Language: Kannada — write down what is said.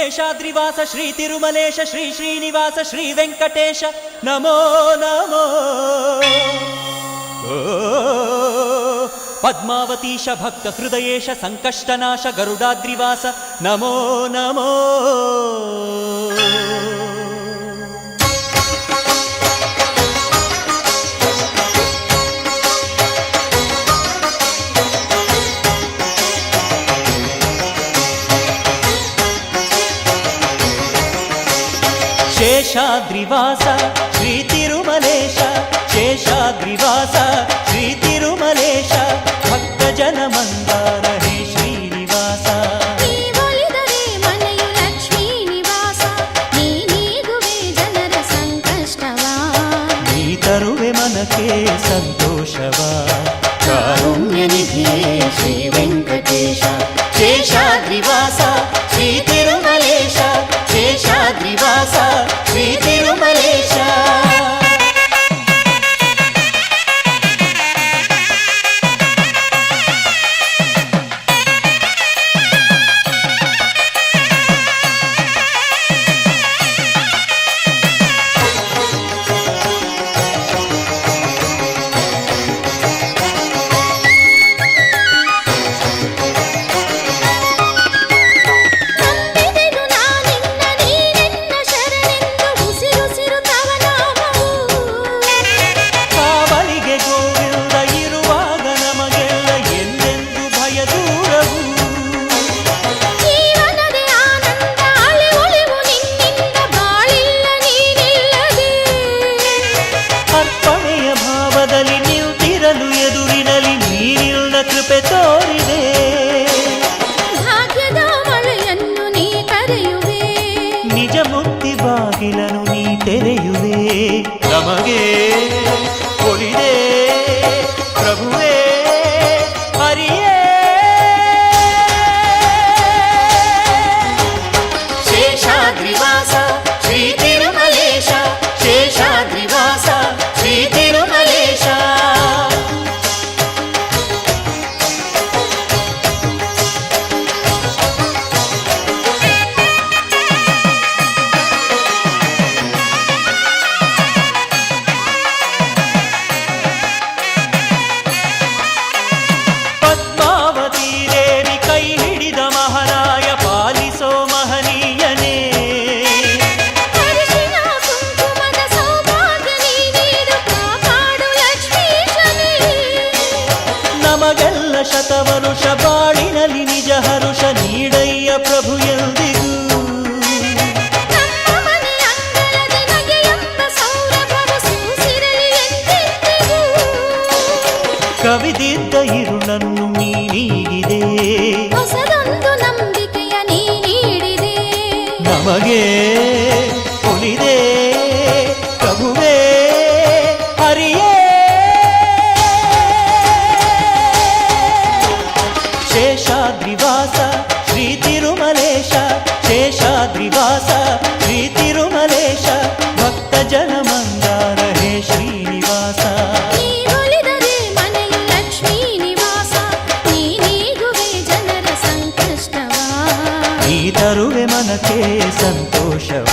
ಶೇಷಾದ್ರಿವಾಸ ಶ್ರೀ ತಿರುಮಲೇಶ ಶ್ರೀ ಶ್ರೀನಿವಾಸ ಶ್ರೀ ವೆಂಕಟೇಶ ನಮೋ ನಮೋ. ಪದ್ಮಾವತೀಶ ಭಕ್ತ ಹೃದಯೇಶ ಸಂಕಷ್ಟನಾಶ ಗರುಡಾದ್ರಿವಾಸ ನಮೋ ನಮೋ. ಶೇಷಾದ್ರಿವಾಸ ಶ್ರೀ ತಿರುಮಲೇಶ ಶೇಷಾದ್ರಿವಾಸ ಶ್ರೀ ತಿರುಮಲೇಶ ಭಕ್ತ ಜನ ಮಂದಾರ ಹೇ ಶ್ರೀನಿವಾಸ. ನೀವೊಲಿದರೆ ಮನೆಯು ಲಕ್ಷ್ಮೀ ನಿವಾಸ, ನೀ ನೀಗುವೆ ಜನರ ಸಂಕಷ್ಟವ, ನೀ ತರುವೆ ಮನಕ್ಕೆ ಸಂತೋಷವ. ಕಾರುಣ್ಯ ನಿಧಿಯೇ ಶ್ರೀ ವೆಂಕಟೇಶ ಶೇಷಾದ್ರಿವಾಸ ಶ್ರೀ ತಿರುಮಲೇಶ ಶೇಷಾದ್ರಿವಾಸ ಶ್ರೀ ತಿರುಮಲೇಶ. ನಂಬಿದೆನು ನಾನಿನ್ನ ನೀನೆನ್ನ ಶರಣೆಂದು, ಉಸಿರುಸಿರು ತವ ನಾಮವು. ಕಾವಲಿಗೆ ಗೋವಿಂದ ಇರುವಾಗ ನಮಗೆಲ್ಲ ಎಂದೆಂದು ಭಯ ದೂರವು. ಜೀವನದೇ ಆನಂದ ಅಲೆ ಒಳಿವು ನಿನ್ನಿಂದ, ಬಾಳಿಲ್ಲ ನೀನಿಲ್ಲದೆ. ಅರ್ಪಣೆಯ ಭಾವದಲ್ಲಿ ನಿಂತಿರಲು ಎದುರಿನಲ್ಲಿ ನೀನಿಲ್ಲ ಕೃಪೆ ತೋರಿದೆ. ಭಾಗ್ಯದ ಮಳೆಯನ್ನು ನೀ ಕರೆಯುವೆ, ನಿಜ ಮುಕ್ತಿ ಬಾಗಿಲನು ನೀ ತೆರೆಯುವೆ. ನಮಗೆ ಒಲಿದೆ ಪ್ರಭುವೇ ಹರಿಯೇ. ಶೇಷಾದ್ರಿವಾಸ ಶ್ರೀ ತಿರುಮಲೇಶ ಶೇಷಾದ್ರಿವಾಸ ಶ್ರೀ ತಿರುಮಲೇಶ. ಪದ್ಮಾವತಿ ದೇವಿ ಕೈ ಹಿಡಿದ ಮಹಾರಾಯ ಪಾಲಿಸೋ ಮಹನೀಯನೇ. ಅರಿಶಿನ ಕುಂಕುಮದ ಸೌಭಾಗ್ಯ ನೀ ನೀಡು, ಕಾಪಾಡು ಲಕ್ಷ್ಮೀಶನೇ. ನಮಗೆಲ್ಲ ಶತವರುಷ ಬಾಳಿನಲ್ಲಿ ನಿಜ ಹರುಷ ನೀಡಯ್ಯ ಪ್ರಭು ಎಂದಿಗೂ. ನಮ್ಮ ಮನೆ ಅಂಗಳದಿ ನಗೆಯೆಂಬ ಸೌರಭವು ಸೂಸಿರಲಿ ಎಂದೆಂದಿಗೂ. ಕವಿದಿದ್ದ ಇರುಳನ್ನು ನೀ ನೀಗಿದೆ, ಹೊಸದೊಂದು ನಂಬಿಕೆಯ ನೀ ನೀಡಿದೆ. ನಮಗೆ ಒಲಿದೆ ಪ್ರಭುವೇ ಹರಿಯೇ. ಶೇಷಾದ್ರಿವಾಸ ಶ್ರೀ ತಿರುಮಲೇಶ ಶೇಷಾದ್ರಿವಾಸ ಶ್ರೀ ತಿರುಮಲೇಶ ಭಕ್ತ ಜನ ಮಂದಾರ ಹೇ ಶ್ರೀನಿವಾಸ. ನೀವೊಲಿದರೆ ಮನೆಯು ಲಕ್ಷ್ಮೀ ನಿವಾಸ, ನೀ ನೀಗುವೆ ಜನರ ಸಂಕಷ್ಟವ, ನೀ ತರುವೆ ಮನಕ್ಕೆ ಸಂತೋಷವ.